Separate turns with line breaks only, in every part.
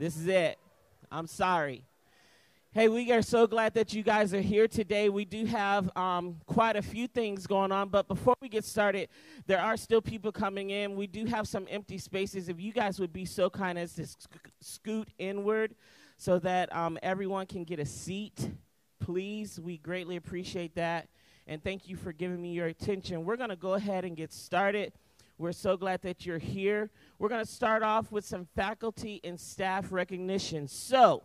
This is it. I'm sorry. Hey, we are so glad that you guys are here today. We do have quite a few things going on, but before we get started, there are still people coming in. We do have some empty spaces. If you guys would be so kind as to scoot inward so that everyone can get a seat, please. We greatly appreciate that, and thank you for giving me your attention. We're going to go ahead and get started. We're so glad that you're here. We're going to start off with some faculty and staff recognition. So,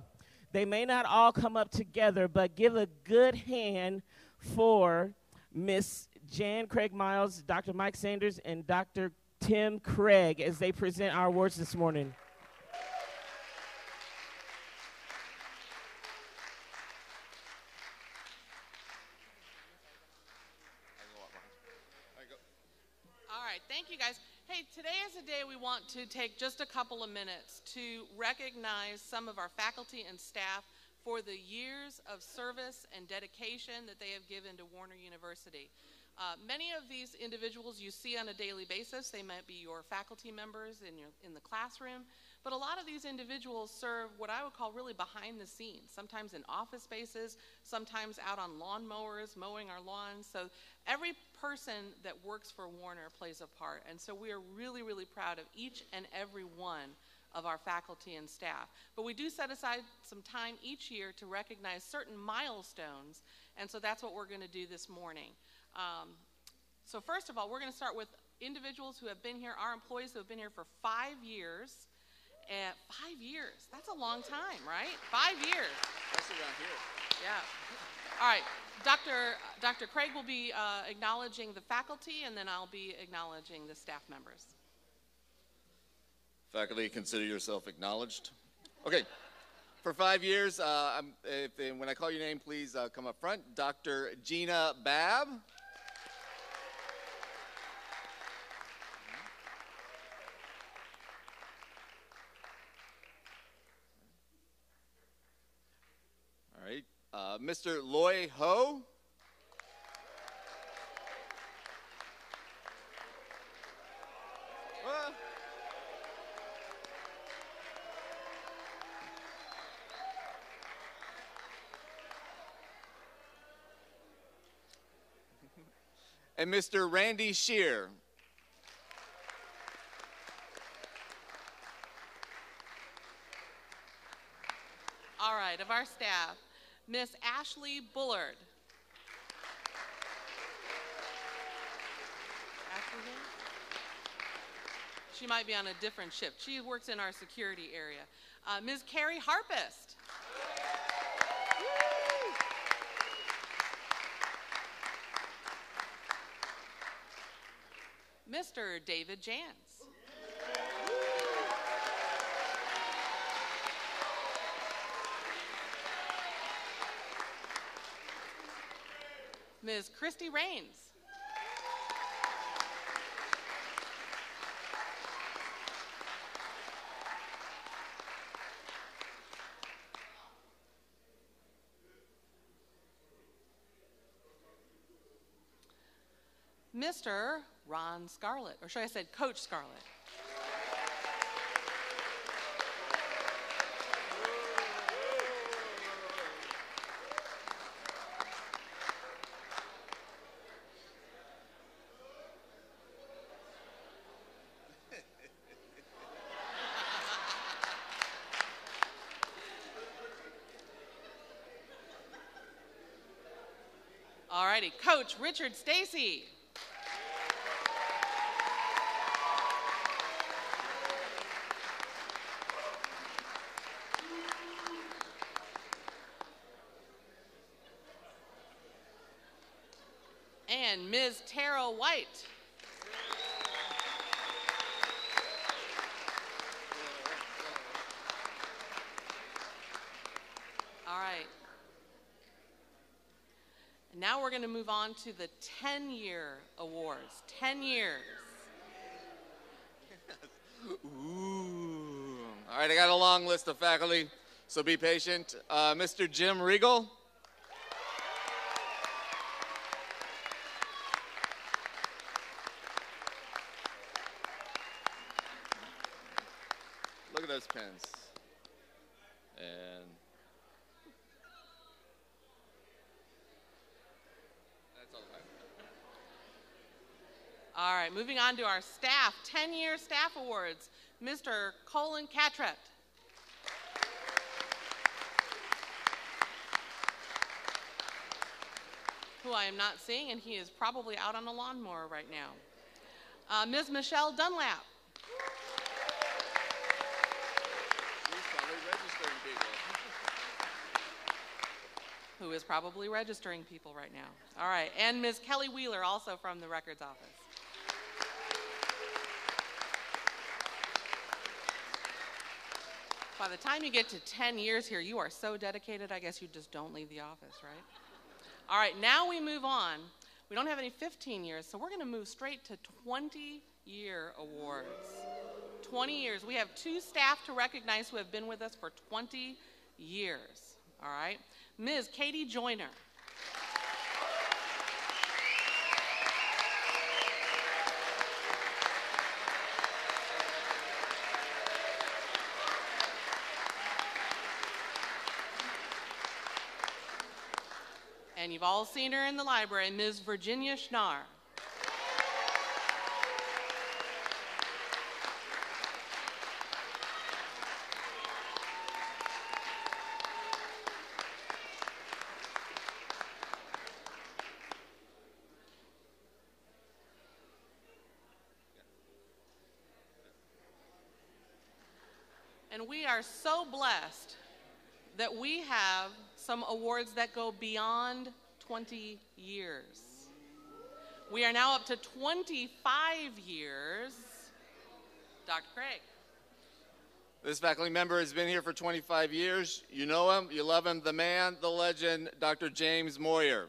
they may not all come up together, but give a good hand for Miss Jan Craig Miles, Dr. Mike Sanders, and Dr. Tim Craig as they present our awards this morning.
All right, thank you guys. Hey, today is a day we want to take just a couple of minutes to recognize some of our faculty and staff for the years of service and dedication that they have given to Warner University. Many of these individuals you see on a daily basis. They might be your faculty members in the classroom, but a lot of these individuals serve what I would call really behind the scenes, sometimes in office spaces, sometimes out on lawn mowers, mowing our lawns. So every person that works for Warner plays a part, and so we are really, really proud of each and every one of our faculty and staff. But we do set aside some time each year to recognize certain milestones, and so that's what we're going to do this morning. So first of all, we're going to start with individuals who have been here, our employees who have been here for 5 years. 5 years, that's a long time, right? 5 years.
Especially around here.
Yeah. All right, Dr. Craig will be acknowledging the faculty, and then I'll be acknowledging the staff members.
Faculty, consider yourself acknowledged. Okay, for 5 years, when I call your name, please come up front. Dr. Gina Babb. All right, Mr. Loy Ho. And Mr. Randy Shear.
All right, of our staff, Miss Ashley Bullard. Ashley here? She might be on a different shift. She works in our security area. Ms. Carrie Harpist. Mr. David Jans. Ms. Christy Rains. Mr. Ron Scarlett, or should I say Coach Scarlett? All righty, Coach Richard Stacy. And Ms. Tara White. All right. And now we're going to move on to the 10-year awards. 10 years.
Ooh. All right, I got a long list of faculty, so be patient. Mr. Jim Regal. Look at those pens. And that's all I have.
All right, moving on to our staff, 10-year staff awards. Mr. Colin Catret. Who I am not seeing, and he is probably out on a lawnmower right now. Ms. Michelle Dunlap.
She's probably registering people.
Who is probably registering people right now. All right, and Ms. Kelly Wheeler, also from the Records Office. By the time you get to 10 years here, you are so dedicated, I guess you just don't leave the office, right? All right, now we move on. We don't have any 15 years, so we're going to move straight to 20-year awards. 20 years. We have 2 staff to recognize who have been with us for 20 years. All right? Ms. Katie Joyner. And you've all seen her in the library, Ms. Virginia Schnarr. And we are so blessed that we have some awards that go beyond 20 years. We are now up to 25 years. Dr. Craig.
This faculty member has been here for 25 years. You know him, you love him, the man, the legend, Dr. James Moyer.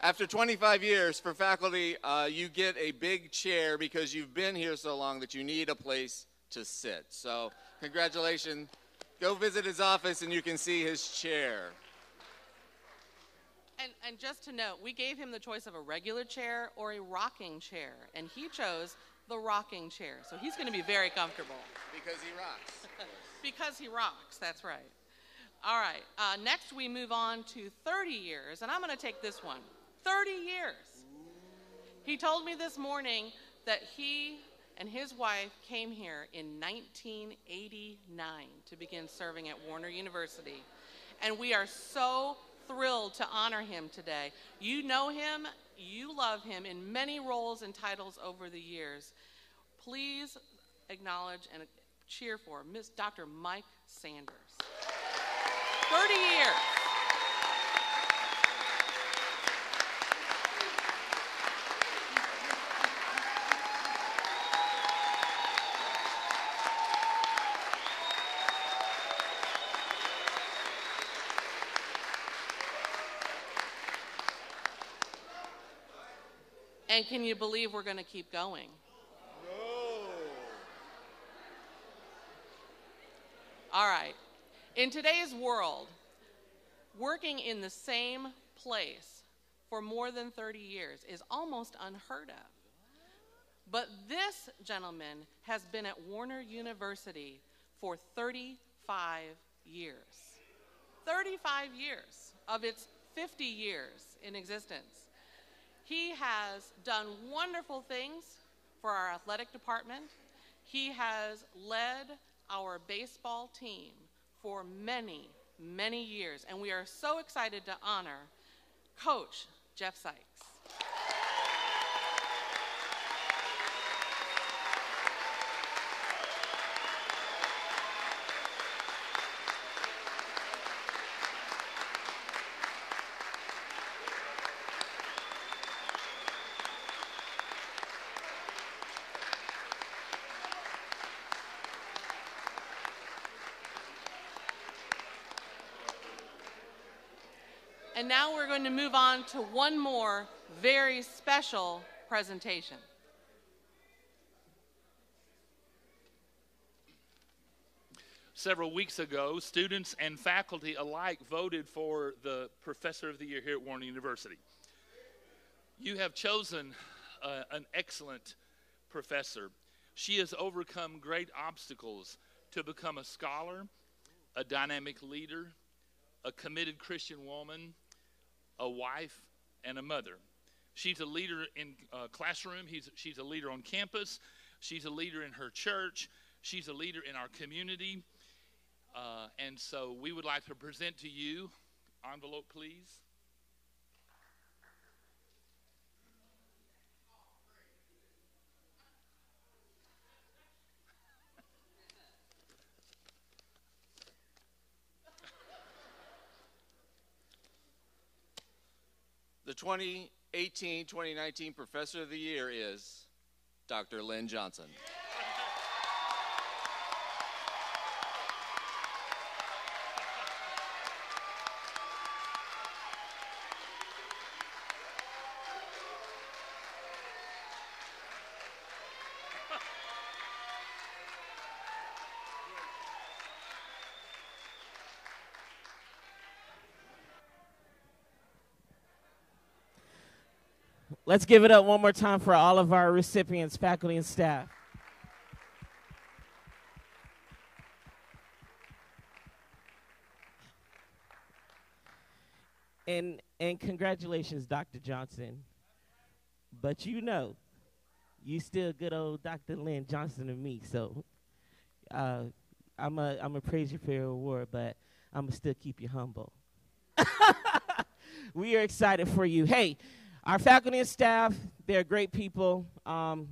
After 25 years, for faculty, you get a big chair because you've been here so long that you need a place to sit. So, congratulations. Go visit his office and you can see his chair.
And just to note, we gave him the choice of a regular chair or a rocking chair, and he chose the rocking chair. So he's going to be very comfortable.
Because he rocks.
Because he rocks, that's right. All right, next we move on to 30 years, and I'm going to take this one. 30 years. He told me this morning that he and his wife came here in 1989 to begin serving at Warner University. And we are so thrilled to honor him today. You know him, you love him in many roles and titles over the years. Please acknowledge and cheer for Dr. Mike Sanders. 30 years. And can you believe we're going to keep going?
No.
All right. In today's world, working in the same place for more than 30 years is almost unheard of. But this gentleman has been at Warner University for 35 years. 35 years of its 50 years in existence. He has done wonderful things for our athletic department. He has led our baseball team for many, many years, and we are so excited to honor Coach Jeff Sykes. And now we're going to move on to one more very special presentation.
Several weeks ago, students and faculty alike voted for the Professor of the Year here at Warren University. You have chosen an excellent professor. She has overcome great obstacles to become a scholar, a dynamic leader, a committed Christian woman, a wife, and a mother. She's a leader in classroom. She's a leader on campus. She's a leader in her church. She's a leader in our community. And so we would like to present to you, envelope please.
The 2018-2019 Professor of the Year is Dr. Lynn Johnson.
Let's give it up one more time for all of our recipients, faculty, and staff. And congratulations, Dr. Johnson. But you know, you still good old Dr. Lynn Johnson to me. So I'm a praise you for your award, but I'm going to still keep you humble. We are excited for you. Hey, our faculty and staff, they're great people.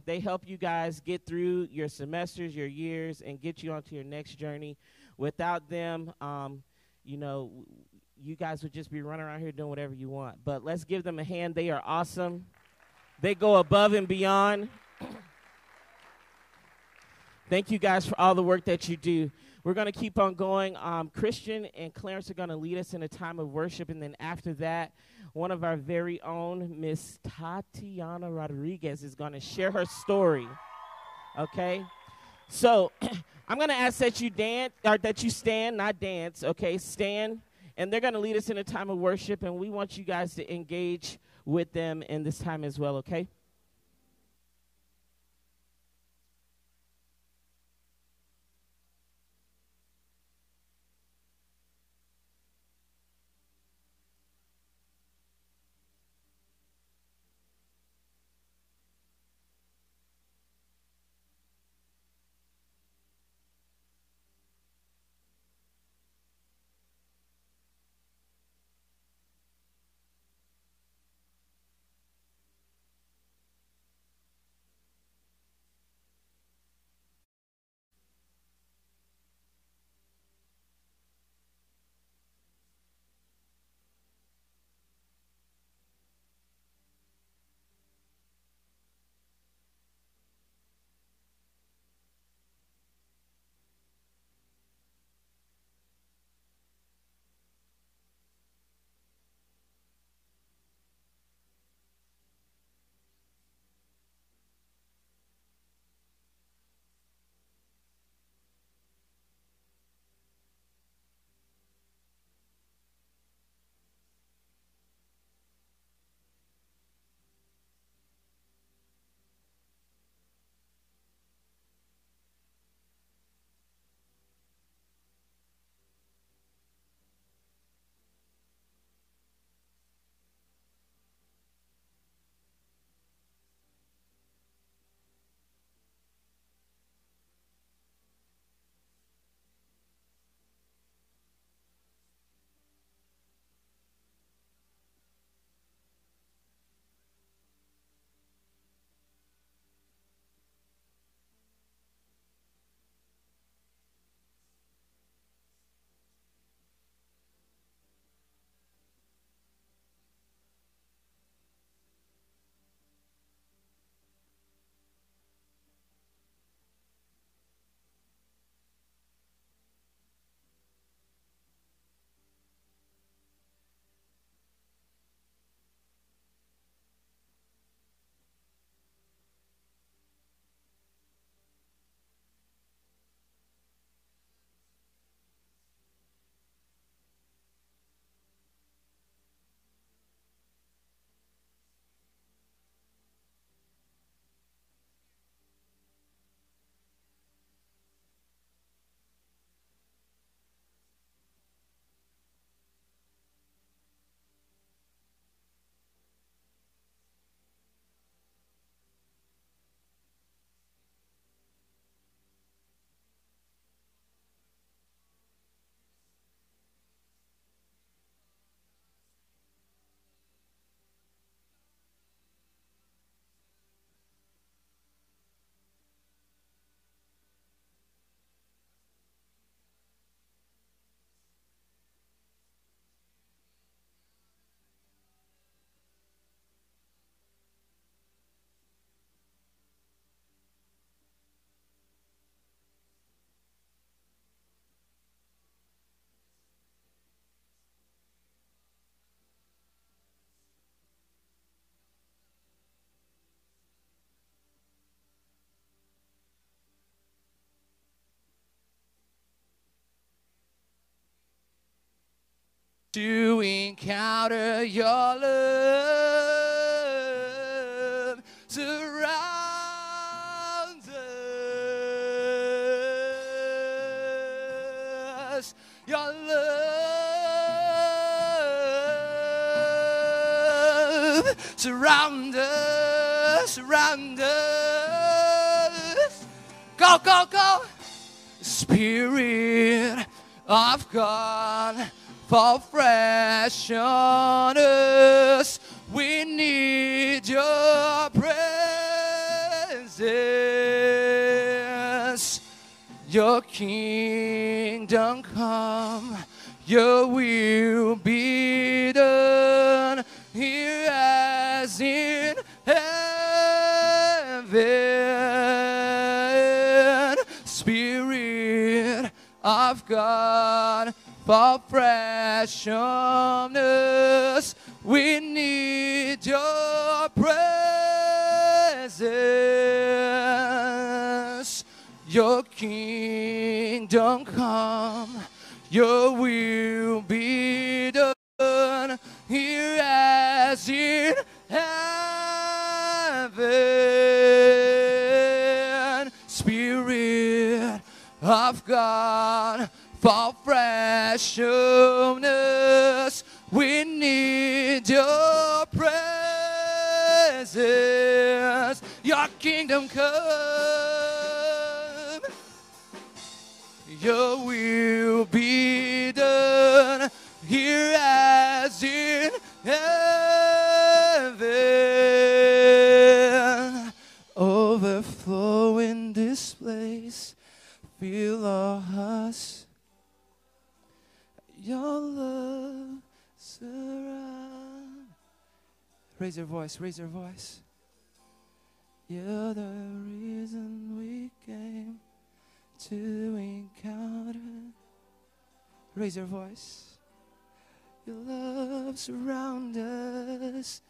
They help you guys get through your semesters, your years, and get you onto your next journey. Without them, you know, you guys would just be running around here doing whatever you want. But let's give them a hand. They are awesome. They go above and beyond. Thank you guys for all the work that you do. We're going to keep on going. Christian and Clarence are going to lead us in a time of worship, and then after that, one of our very own, Miss Tatiana Rodriguez, is going to share her story. Okay? So I'm going to ask that you dance, or that you stand, not dance, okay? Stand, and they're going to lead us in a time of worship, and we want you guys to engage with them in this time as well, okay?
to encounter your love. Surrounds us. Your love. Surround us. Surround us. Go, go, go. Spirit of God, fall fresh on us. We need your presence. Your kingdom come, your will be done here as in heaven. Spirit of God, fall fresh on us. We need your presence. Your kingdom come, your will be done here as in heaven. Spirit of God, fall fresh on us. We need your presence. Your kingdom come, your will be done here as in heaven. Overflow in this place, fill our hearts. Your love surround. Raise your voice, raise your voice. You're the reason we came to encounter. Raise your voice. Your love surround us.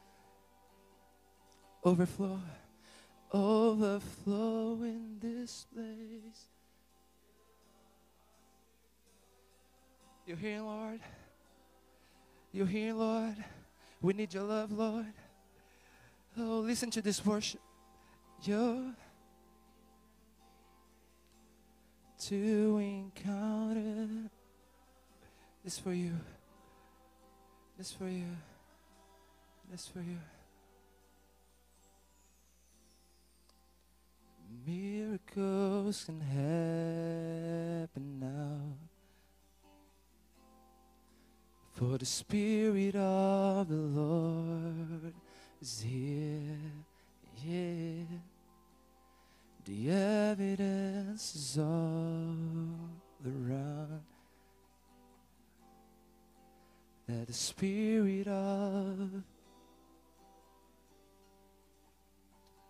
Overflow, overflow in this place. You're here, Lord. You're here, Lord. We need your love, Lord. Oh, listen to this worship. You're to encounter. This for you. This for you. This for you. Miracles can happen now. For the Spirit of the Lord is here, yeah. The evidence is all around that the Spirit of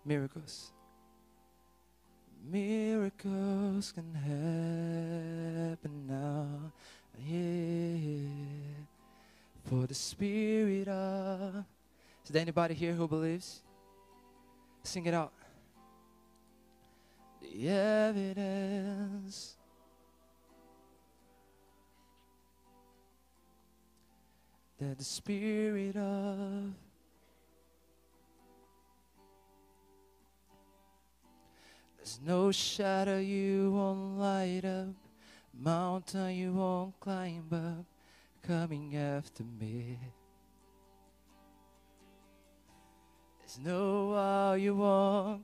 miracles can happen now, yeah. For the Spirit of... Is there anybody here who believes? Sing it out. The evidence that the Spirit of... There's no shadow you won't light up, mountain you won't climb up, coming after me. There's no wall you won't.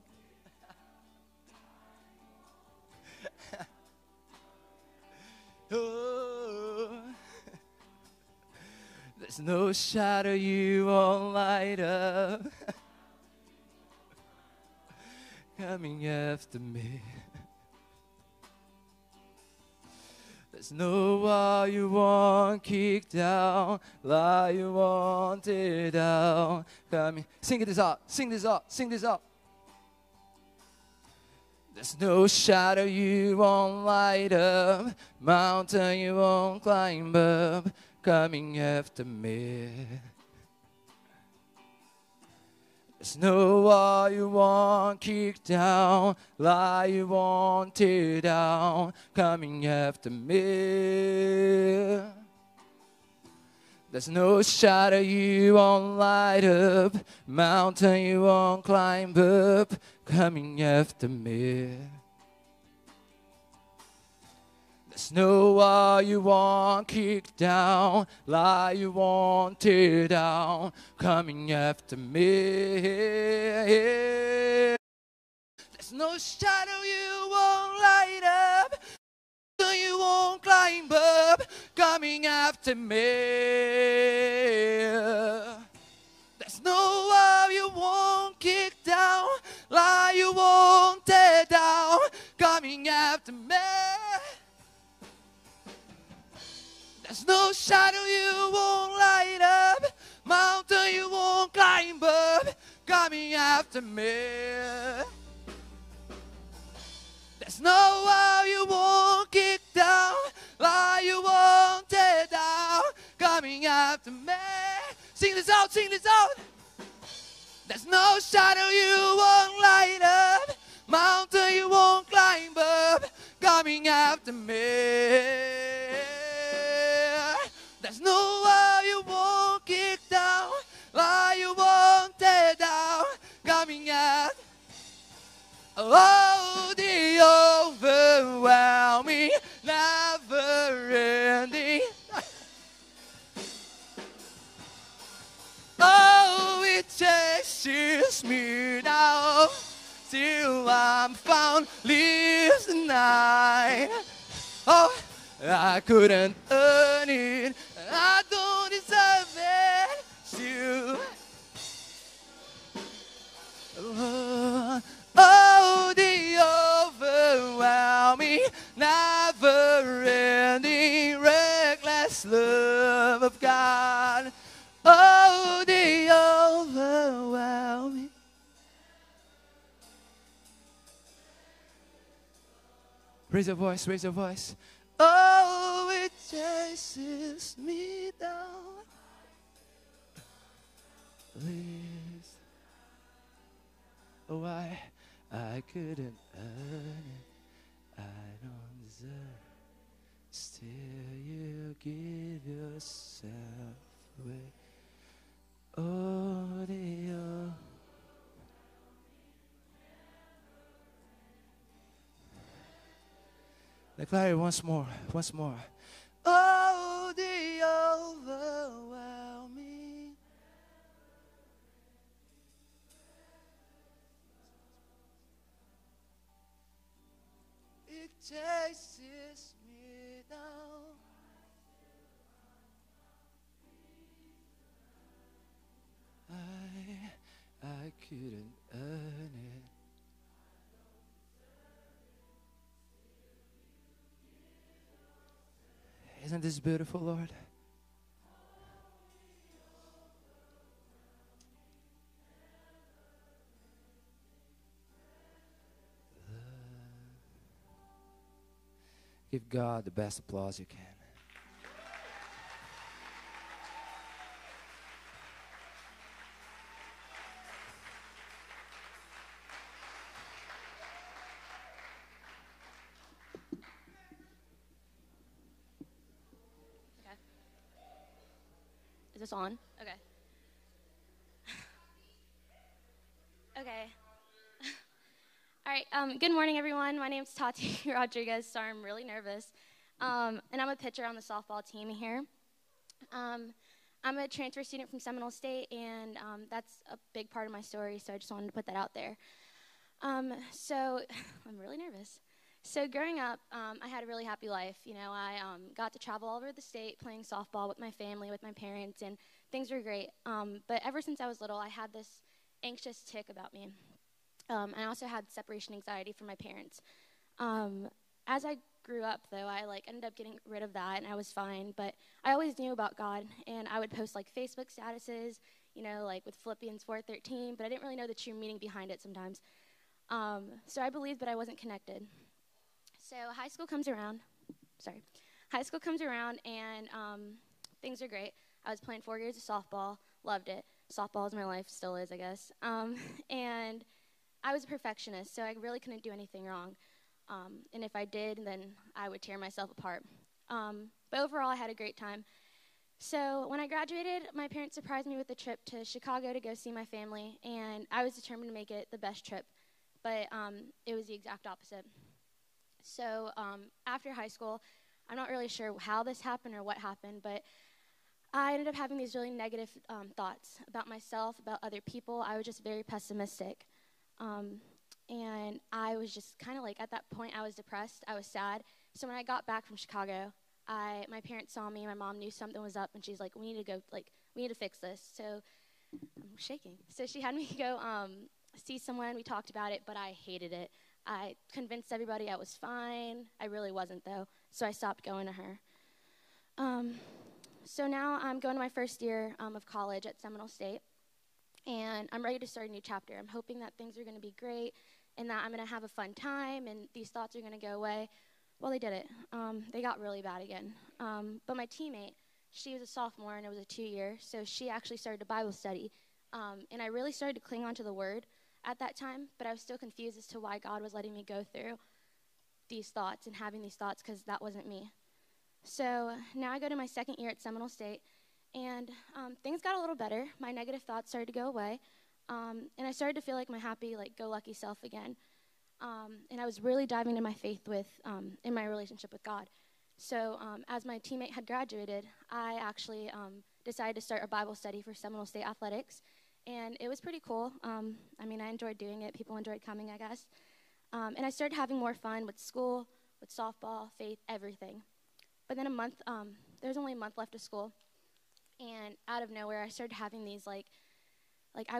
Oh. There's no shadow you won't light up, coming after me. There's no wall you won't kick down, lie you won't tear down. Coming. Sing this out, sing this out, sing this out. There's no shadow you won't light up, mountain you won't climb up, coming after me. There's no wall you won't kick down, lie you won't tear down, coming after me. There's no shadow you won't light up, mountain you won't climb up, coming after me. There's no wall you won't kick down, lie you won't tear down, coming after me. There's no shadow you won't light up, you won't climb up, coming after me. There's no wall you won't kick down, lie you won't tear down, coming after me. There's no shadow you won't light up, mountain you won't climb up, coming after me. There's no wall you won't kick down, lie you won't tear down, coming after me. Sing this out, sing this out. There's no shadow you won't light up, mountain you won't climb up, coming after me. There's no wall you won't kick down, lie you won't tear down, coming after. Oh, the overwhelming, never-ending. Oh, it chases me down till I'm found, lives the night. Oh, I couldn't earn it, I don't deserve it. Still, oh, the overwhelming, never-ending, reckless love of God. Oh, the overwhelming. Raise your voice, raise your voice. Oh, it chases me down. Please. Oh, I couldn't earn it, I don't deserve. Still you give yourself away. Oh, dear. Declare it once more, once more. Oh, the overwhelming. It chases me down. I couldn't earn it. Isn't this beautiful, Lord? Give God the best applause you can.
Is this on? Okay. Okay. All right. Good morning, everyone. My name's Tati Rodriguez. Sorry, I'm really nervous. And I'm a pitcher on the softball team here. I'm a transfer student from Seminole State, and that's a big part of my story, so I just wanted to put that out there. So I'm really nervous. So growing up, I had a really happy life. You know, I got to travel all over the state playing softball with my family, with my parents, and things were great. But ever since I was little, I had this anxious tick about me. I also had separation anxiety from my parents. As I grew up, though, I ended up getting rid of that, and I was fine. But I always knew about God, and I would post Facebook statuses, you know, with Philippians 4:13. But I didn't really know the true meaning behind it sometimes. So I believed, but I wasn't connected. So high school comes around, and things are great. I was playing 4 years of softball, loved it. Softball is my life, still is, I guess. And I was a perfectionist, so I really couldn't do anything wrong. And if I did, then I would tear myself apart. But overall, I had a great time. So when I graduated, my parents surprised me with a trip to Chicago to go see my family, and I was determined to make it the best trip, but it was the exact opposite. So after high school, I'm not really sure how this happened or what happened, but I ended up having these really negative thoughts about myself, about other people. I was just very pessimistic. And I was just kind of like, at that point, I was depressed. I was sad. So when I got back from Chicago, my parents saw me. My mom knew something was up, and she's like, we need to fix this. So I'm shaking. So she had me go see someone. We talked about it, but I hated it. I convinced everybody I was fine. I really wasn't, though. So I stopped going to her. So now I'm going to my first year of college at Seminole State, and I'm ready to start a new chapter. I'm hoping that things are going to be great and that I'm going to have a fun time and these thoughts are going to go away. Well, they didn't. They got really bad again. But my teammate, she was a sophomore, and it was a 2-year, so she actually started a Bible study. And I really started to cling on to the Word at that time, but I was still confused as to why God was letting me go through these thoughts and having these thoughts, because that wasn't me. So now I go to my second year at Seminole State, and things got a little better. My negative thoughts started to go away, and I started to feel like my happy, go-lucky self again. And I was really diving into my faith in my relationship with God. So as my teammate had graduated, I actually decided to start a Bible study for Seminole State Athletics, and it was pretty cool. I enjoyed doing it. People enjoyed coming, I guess. And I started having more fun with school, with softball, faith, everything. But then there was only a month left of school, and out of nowhere, I started having these, I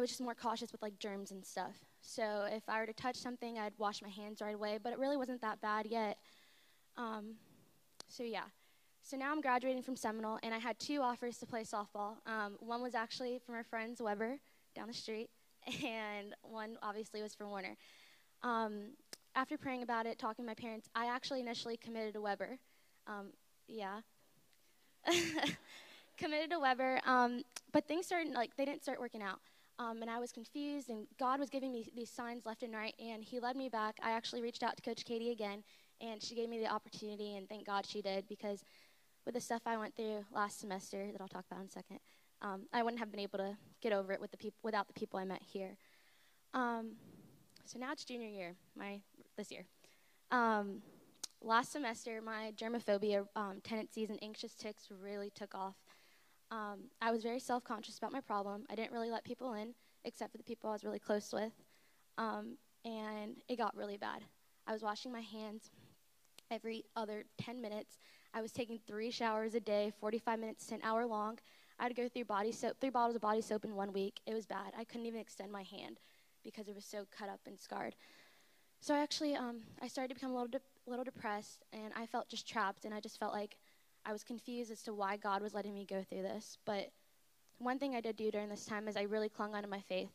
was just more cautious with, germs and stuff. So if I were to touch something, I'd wash my hands right away, but it really wasn't that bad yet. So now I'm graduating from Seminole, and I had 2 offers to play softball. One was actually from our friends Weber down the street, and one obviously was from Warner. After praying about it, talking to my parents, I actually initially committed to Weber. Committed to Weber, but things started, they didn't start working out. And I was confused, and God was giving me these signs left and right, and he led me back. I actually reached out to Coach Katie again, and she gave me the opportunity, and thank God she did, because with the stuff I went through last semester that I'll talk about in a second, I wouldn't have been able to get over it without the people I met here. So now it's junior year, this year. Last semester, my germophobia tendencies and anxious tics really took off. I was very self-conscious about my problem. I didn't really let people in, except for the people I was really close with. And it got really bad. I was washing my hands every other 10 minutes. I was taking 3 showers a day, 45 minutes to an hour long. I had to go through 3 bottles of body soap in 1 week. It was bad. I couldn't even extend my hand because it was so cut up and scarred. So I started to become a little depressed, and I felt just trapped, and I just felt like I was confused as to why God was letting me go through this. But one thing I did do during this time is I really clung onto my faith.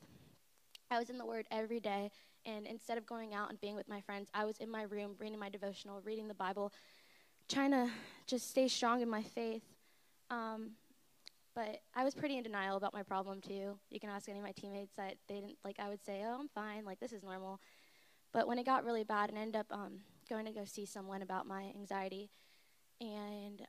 I was in the Word every day, and instead of going out and being with my friends, I was in my room reading my devotional, reading the Bible, trying to just stay strong in my faith. But I was pretty in denial about my problem too. You can ask any of my teammates that they didn't, I would say, oh, I'm fine, this is normal. But when it got really bad, I ended up going to go see someone about my anxiety. And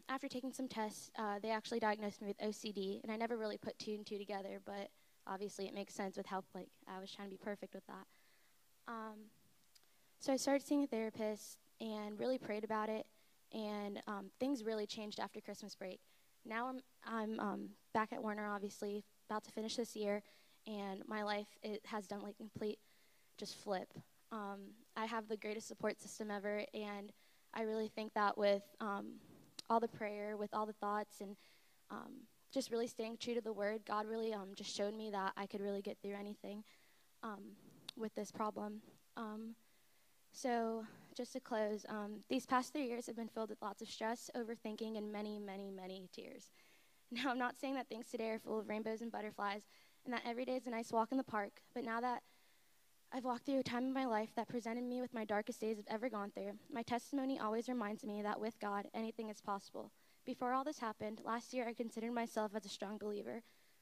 after taking some tests, they actually diagnosed me with OCD, and I never really put 2 and 2 together, but obviously it makes sense with how I was trying to be perfect with that. So I started seeing a therapist and really prayed about it, and things really changed after Christmas break. Now I'm back at Warner, obviously, about to finish this year, and my life has done complete just flip. I have the greatest support system ever, and I really think that with all the prayer, with all the thoughts, and just really staying true to the Word, God really just showed me that I could really get through anything with this problem. So just to close, these past 3 years have been filled with lots of stress, overthinking, and many, many, many tears. Now, I'm not saying that things today are full of rainbows and butterflies, and that every day is a nice walk in the park, but now that I've walked through a time in my life that presented me with my darkest days I've ever gone through, my testimony always reminds me that with God, anything is possible. Before all this happened, last year I considered myself as a strong believer,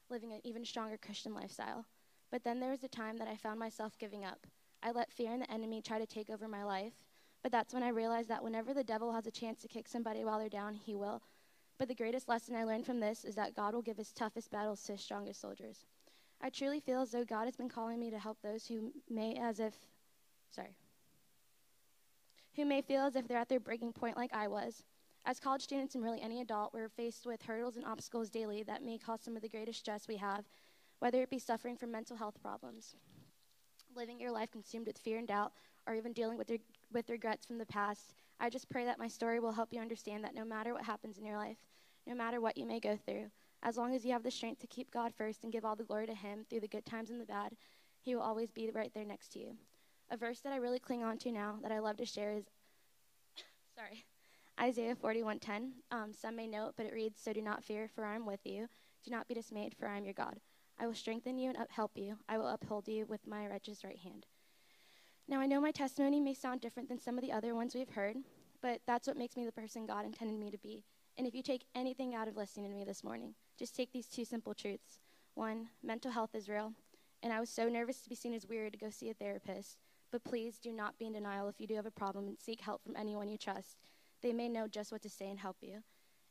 living an even stronger Christian lifestyle. But then there was a time that I found myself giving up. I let fear and the enemy try to take over my life, but that's when I realized that whenever the devil has a chance to kick somebody while they're down, he will. But the greatest lesson I learned from this is that God will give his toughest battles to his strongest soldiers. I truly feel as though God has been calling me to help those who may feel as if they're at their breaking point like I was. As college students and really any adult, we're faced with hurdles and obstacles daily that may cause some of the greatest stress we have, whether it be suffering from mental health problems, living your life consumed with fear and doubt, or even dealing with regrets from the past. I just pray that my story will help you understand that no matter what happens in your life, no matter what you may go through, as long as you have the strength to keep God first and give all the glory to him through the good times and the bad, he will always be right there next to you. A verse that I really cling on to now that I love to share is Isaiah 41:10. Some may know it, but it reads, "So do not fear, for I am with you. Do not be dismayed, for I am your God. I will strengthen you and help you. I will uphold you with my righteous right hand." Now, I know my testimony may sound different than some of the other ones we've heard, but that's what makes me the person God intended me to be. And if you take anything out of listening to me this morning, just take these two simple truths. One, mental health is real, and I was so nervous to be seen as weird to go see a therapist. But please do not be in denial if you do have a problem, and seek help from anyone you trust. They may know just what to say and help you.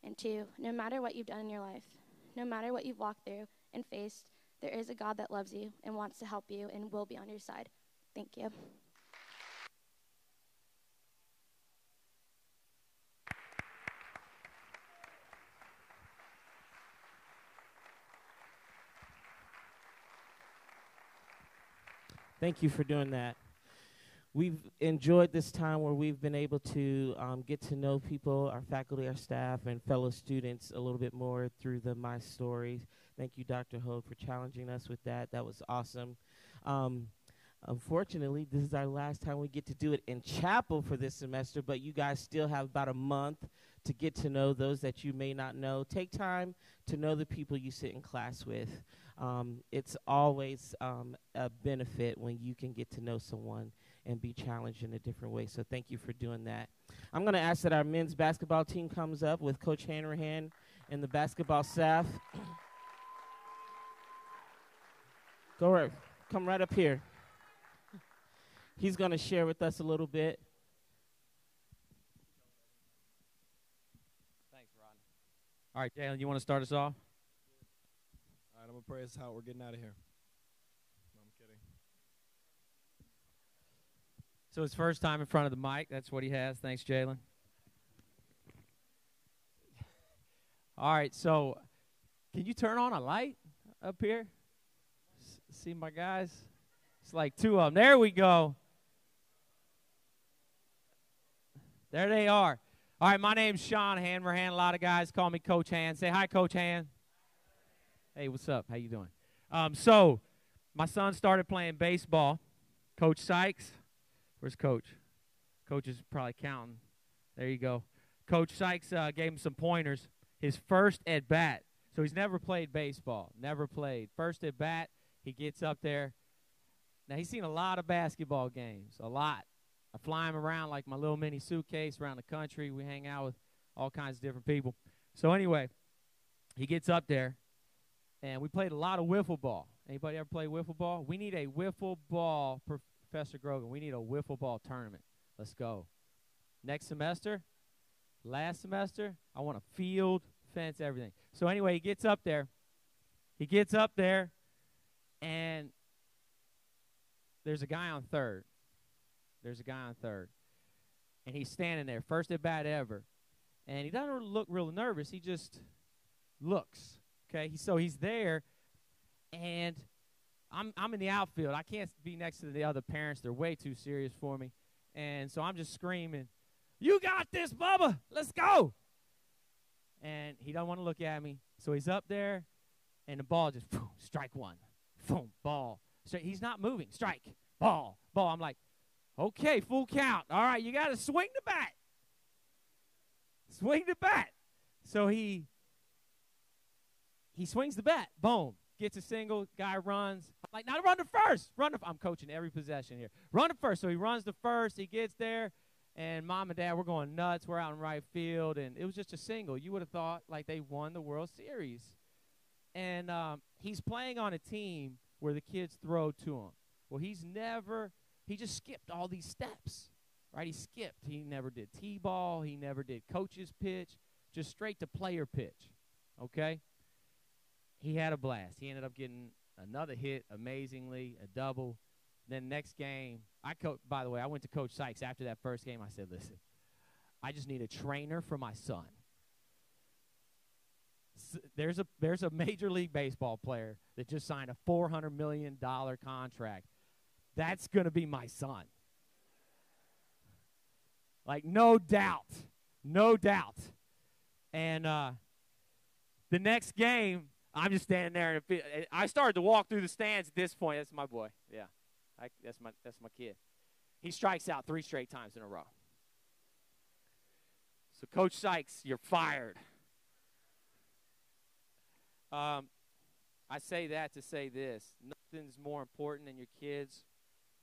And two, no matter what you've done in your life, no matter what you've walked through and faced, there is a God that loves you and wants to help you and will be on your side. Thank you.
Thank you for doing that. We've enjoyed this time where we've been able to get to know people, our faculty, our staff, and fellow students a little bit more through the My Story. Thank you, Dr. Hogue, for challenging us with that. That was awesome. Unfortunately, this is our last time we get to do it in chapel for this semester, but you guys still have about a month to get to know those that you may not know. Take time to know the people you sit in class with. It's always a benefit when you can get to know someone and be challenged in a different way. So thank you for doing that. I'm going to ask that our men's basketball team comes up with Coach Hanrahan and the basketball staff. Come right up here. He's going to share with us a little bit.
Thanks, Ron. All right, Jalen, you want to start us off?
All right, I'm going to pray us out. We're getting out of here. No, I'm kidding.
So his first time in front of the mic. That's what he has. Thanks, Jalen. All right, so can you turn on a light up here? See my guys? It's like two of them. There we go. There they are. All right, my name's Sean Hanrahan. A lot of guys call me Coach Han. Say hi, Coach Han. Hey, what's up? How you doing? So my son started playing baseball. Coach Sykes. Where's Coach? Coach is probably counting. There you go. Coach Sykes gave him some pointers. His first at bat. So he's never played baseball. Never played. First at bat, he gets up there. Now, he's seen a lot of basketball games. A lot. I fly him around like my little mini suitcase around the country. We hang out with all kinds of different people. So anyway, he gets up there, and we played a lot of wiffle ball. Anybody ever play wiffle ball? We need a wiffle ball, Professor Grogan. We need a wiffle ball tournament. Let's go. Next semester, last semester, I want a field, fence, everything. So anyway, he gets up there. And there's a guy on third. And he's standing there, first at bat ever. And he doesn't look real nervous. He just looks. Okay, so he's there, and I'm in the outfield. I can't be next to the other parents. They're way too serious for me. And so I'm just screaming, "You got this, Bubba. Let's go." And he don't want to look at me. So he's up there, and the ball just, boom, strike one. Boom, ball. He's not moving. Strike, ball. I'm like, okay, full count. All right, you got to swing the bat. So he swings the bat. Boom. Gets a single. Guy runs. I'm like, now run to first. I'm coaching every possession here. Run to first. So he runs to first. He gets there. And Mom and Dad, we're going nuts. We're out in right field. And it was just a single. You would have thought like they won the World Series. And he's playing on a team where the kids throw to him. Well, he just skipped all these steps, right? He never did T-ball. He never did coach's pitch. just straight to player pitch, okay? He had a blast. He ended up getting another hit, amazingly, a double. Then next game, by the way, I went to Coach Sykes after that first game. I said, listen, I just need a trainer for my son. There's a Major League Baseball player that just signed a $400 million contract. That's going to be my son. Like, no doubt. No doubt. And the next game, I'm just standing there. And I started to walk through the stands at this point. That's my boy. Yeah, that's my kid. He strikes out 3 straight times in a row. So, Coach Sykes, you're fired. I say that to say this. Nothing's more important than your kids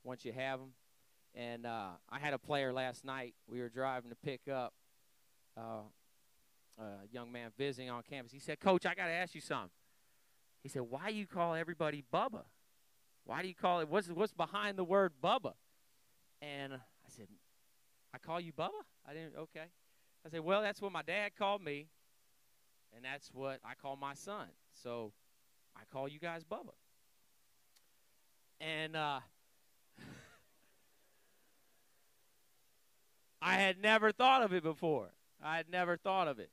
once you have them. And I had a player last night. We were driving to pick up a young man visiting on campus. He said, Coach, I got to ask you something. He said, why do you call everybody Bubba? Why do you call it, what's behind the word Bubba? And I said, I call you Bubba? I didn't, okay. I said, well, that's what my dad called me, and that's what I call my son. So I call you guys Bubba. And I had never thought of it before. I had never thought of it.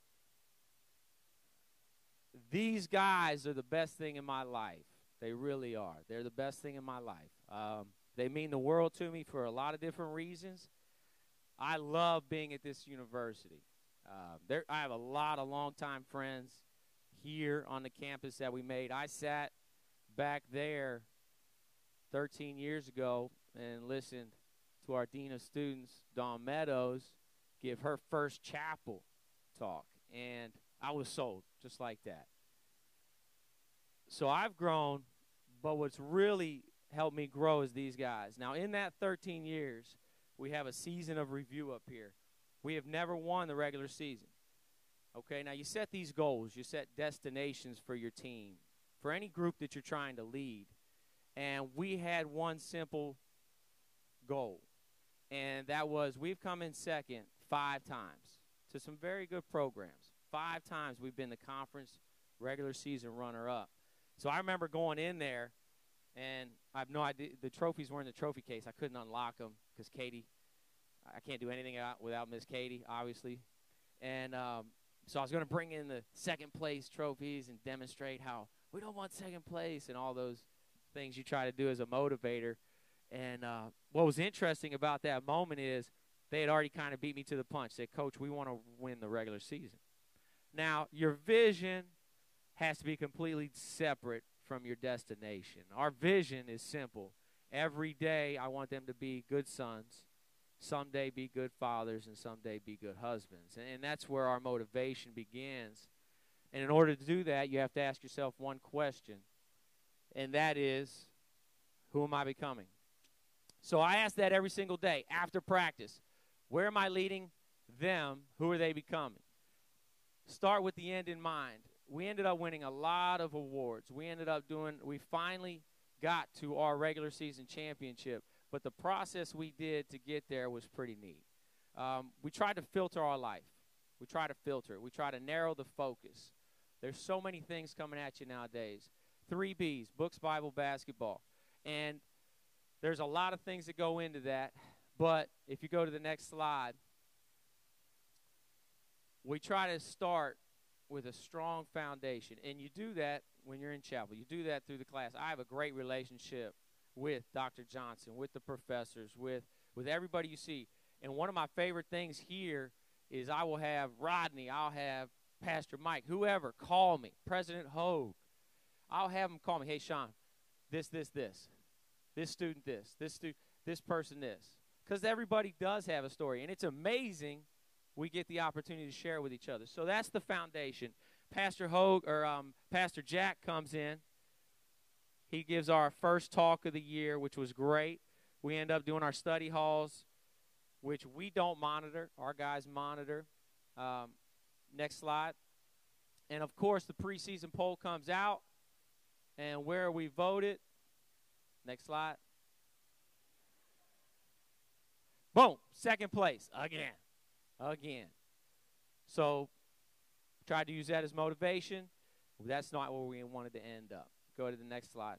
These guys are the best thing in my life. They really are. They're the best thing in my life. They mean the world to me for a lot of different reasons. I love being at this university. I have a lot of longtime friends here on the campus that we made. I sat back there 13 years ago and listened to our Dean of Students, Dawn Meadows, give her first chapel talk. And I was sold just like that. So I've grown, but what's really helped me grow is these guys. Now, in that 13 years, we have a season of review up here. We have never won the regular season. Okay, now you set these goals. You set destinations for your team, for any group that you're trying to lead. And we had one simple goal, and that was we've come in second 5 times to some very good programs. 5 times we've been the conference regular season runner-up. So I remember going in there, and I have no idea. The trophies were in the trophy case. I couldn't unlock them because Katie, I can't do anything without Miss Katie, obviously. And so I was going to bring in the second place trophies and demonstrate how we don't want second place and all those things you try to do as a motivator. And what was interesting about that moment is they had already kind of beat me to the punch. Said, Coach, we want to win the regular season. Now, your vision has to be completely separate from your destination. Our vision is simple. Every day I want them to be good sons, someday be good fathers, and someday be good husbands. And that's where our motivation begins. And in order to do that, you have to ask yourself one question, and that is, who am I becoming? So I ask that every single day after practice. Where am I leading them? Who are they becoming? Start with the end in mind. We ended up winning a lot of awards. We finally got to our regular season championship, but the process we did to get there was pretty neat. We tried to filter our life. We try to filter it. We try to narrow the focus. There's so many things coming at you nowadays. 3 Bs, books, Bible, basketball. And there's a lot of things that go into that, but if you go to the next slide, we try to start with a strong foundation. And you do that when you're in chapel. You do that through the class. I have a great relationship with Dr. Johnson, with the professors, with everybody you see. And one of my favorite things here is I will have Rodney, I'll have Pastor Mike, whoever, call me, President Hogue. I'll have them call me, hey, Sean, this student this person this. Because everybody does have a story, and it's amazing we get the opportunity to share with each other. So that's the foundation. Pastor Jack comes in. He gives our first talk of the year, which was great. We end up doing our study halls, which we don't monitor. Our guys monitor. Next slide. And, of course, the preseason poll comes out, and where we voted. Next slide. Boom, second place again. So tried to use that as motivation. That's not where we wanted to end up. Go to the next slide.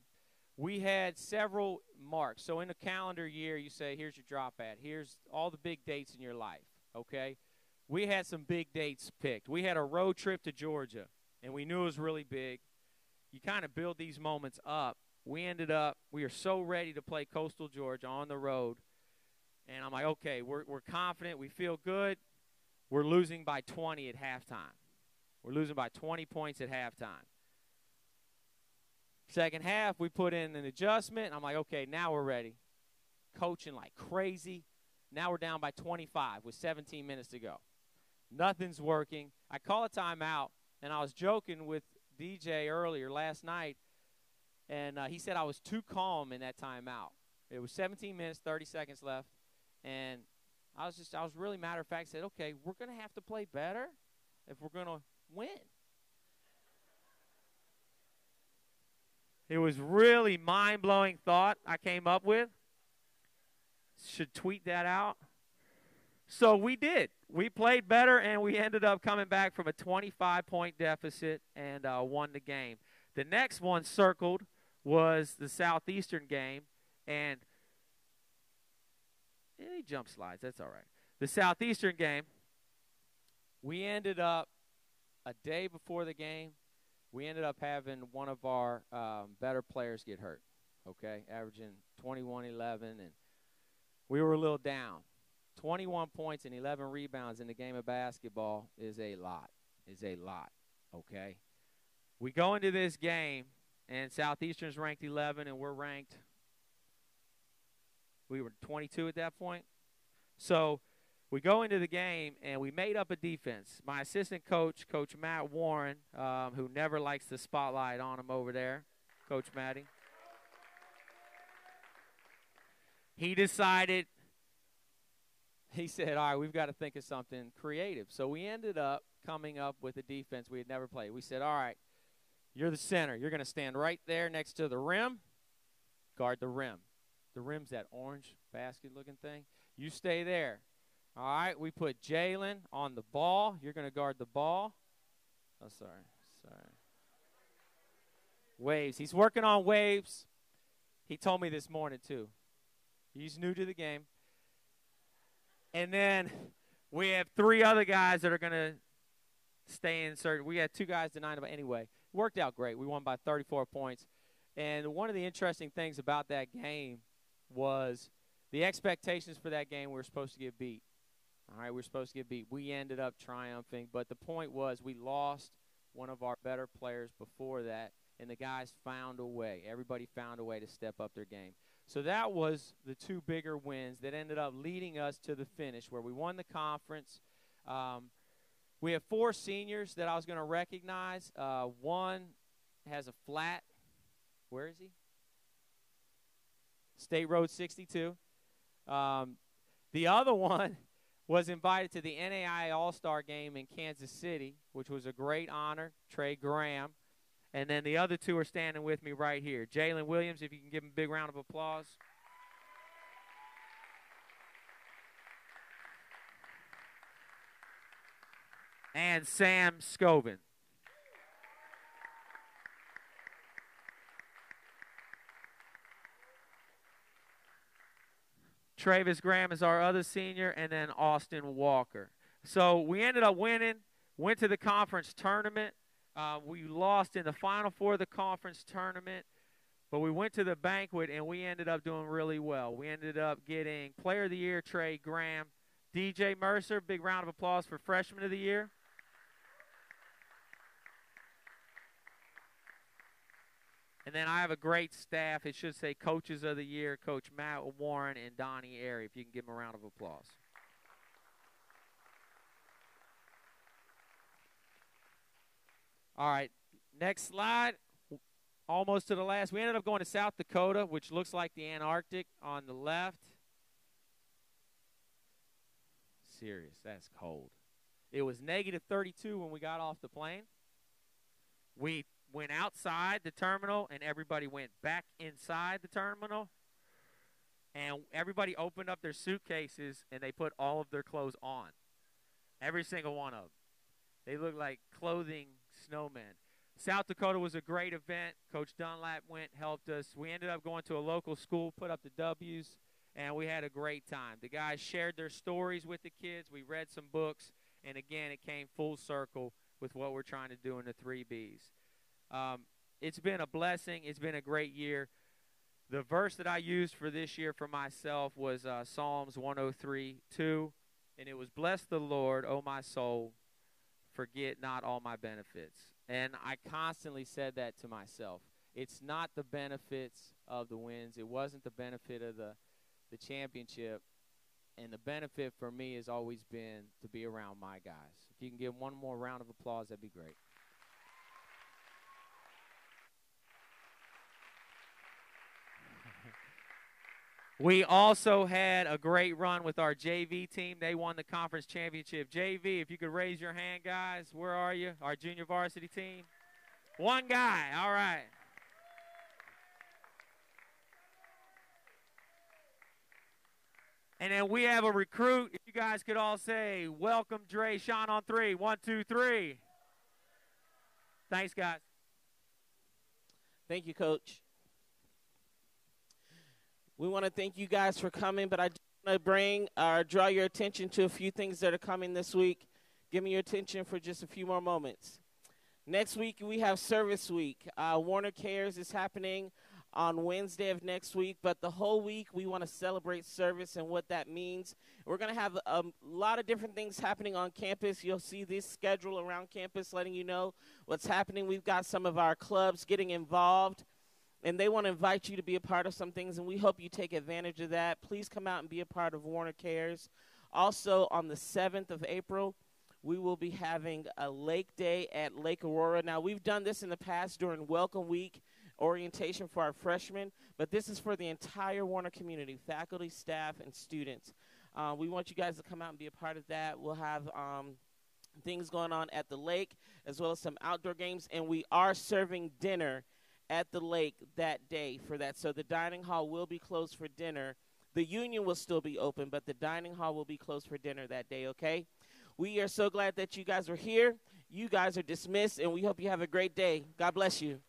We had several marks. So in a calendar year, you say, here's your drop at. Here's all the big dates in your life, okay? We had some big dates picked. We had a road trip to Georgia, and we knew it was really big. You kind of build these moments up. We are so ready to play Coastal Georgia on the road. And I'm like, okay, we're confident. We feel good. We're losing by 20 at halftime. We're losing by 20 points at halftime. Second half, we put in an adjustment. And I'm like, okay, now we're ready. Coaching like crazy. Now we're down by 25 with 17 minutes to go. Nothing's working. I call a timeout, and I was joking with DJ earlier last night, and he said I was too calm in that timeout. It was 17 minutes, 30 seconds left, and I was really matter of fact, said, okay, we're going to have to play better if we're going to win. It was really mind-blowing thought I came up with. Should tweet that out. So we did. We played better, and we ended up coming back from a 25-point deficit and won the game. The next one circled was the Southeastern game, and any jump slides, that's all right. The Southeastern game, we ended up a day before the game, we ended up having one of our better players get hurt, okay, averaging 21-11, and we were a little down. 21 points and 11 rebounds in the game of basketball is a lot, okay? We go into this game, and Southeastern's ranked 11, and we were 22 at that point. So we go into the game, and we made up a defense. My assistant coach, Coach Matt Warren, who never likes the spotlight on him over there, Coach Matty, he decided, he said, all right, we've got to think of something creative. So we ended up coming up with a defense we had never played. We said, all right, you're the center. You're going to stand right there next to the rim, guard the rim. The rim's that orange basket-looking thing. You stay there. All right, we put Jalen on the ball. You're going to guard the ball. Oh, sorry. Waves. He's working on waves. He told me this morning, too. He's new to the game. And then we have 3 other guys that are going to stay in certain. We had 2 guys denying, but anyway, it worked out great. We won by 34 points. And one of the interesting things about that game was the expectations for that game, we were supposed to get beat. All right, we were supposed to get beat. We ended up triumphing, but the point was we lost one of our better players before that, and the guys found a way. Everybody found a way to step up their game. So that was the 2 bigger wins that ended up leading us to the finish where we won the conference. We have 4 seniors that I was going to recognize. One has a flat. Where is he? State Road 62. The other one was invited to the NAIA All-Star game in Kansas City, which was a great honor, Trey Graham. And then the other 2 are standing with me right here. Jalen Williams, if you can give him a big round of applause. And Sam Scovin. Travis Graham is our other senior, and then Austin Walker. So we ended up winning, went to the conference tournament. We lost in the Final Four of the conference tournament, but we went to the banquet, and we ended up doing really well. We ended up getting Player of the Year, Trey Graham. DJ Mercer, big round of applause for Freshman of the Year. And then I have a great staff. It should say Coaches of the Year, Coach Matt Warren and Donnie Airy, if you can give them a round of applause. All right, next slide. Almost to the last. We ended up going to South Dakota, which looks like the Antarctic on the left. Serious, that's cold. It was negative 32 when we got off the plane. We went outside the terminal, and everybody went back inside the terminal. And everybody opened up their suitcases, and they put all of their clothes on. Every single one of them. They look like clothing snowmen. South Dakota was a great event. Coach Dunlap went, helped us. We ended up going to a local school, put up the W's, and we had a great time. The guys shared their stories with the kids. We read some books, and again, it came full circle with what we're trying to do in the 3Bs. It's been a blessing. It's been a great year. The verse that I used for this year for myself was Psalms 103:2, and it was, "Bless the Lord, O my soul, forget not all my benefits." And I constantly said that to myself. It's not the benefits of the wins. It wasn't the benefit of the championship. And the benefit for me has always been to be around my guys. If you can give one more round of applause, that'd be great. We also had a great run with our JV team. They won the conference championship. JV, if you could raise your hand, guys. Where are you? Our junior varsity team. One guy. All right. And then we have a recruit. If you guys could all say, welcome, Dre, Sean on 3. 1, 2, 3. Thanks, guys.
Thank you, Coach. We want to thank you guys for coming, but I just want to draw your attention to a few things that are coming this week. Give me your attention for just a few more moments. Next week, we have Service Week. Warner Cares is happening on Wednesday of next week, but the whole week we want to celebrate service and what that means. We're going to have a lot of different things happening on campus. You'll see this schedule around campus letting you know what's happening. We've got some of our clubs getting involved, and they want to invite you to be a part of some things, and we hope you take advantage of that. Please come out and be a part of Warner Cares. Also, on the 7th of April, we will be having a Lake Day at Lake Aurora. Now, we've done this in the past during Welcome Week orientation for our freshmen, but this is for the entire Warner community, faculty, staff, and students. We want you guys to come out and be a part of that. We'll have things going on at the lake as well as some outdoor games, and we are serving dinner at the lake that day for that. So the dining hall will be closed for dinner. The union will still be open, but the dining hall will be closed for dinner that day, okay? We are so glad that you guys were here. You guys are dismissed, and we hope you have a great day. God bless you.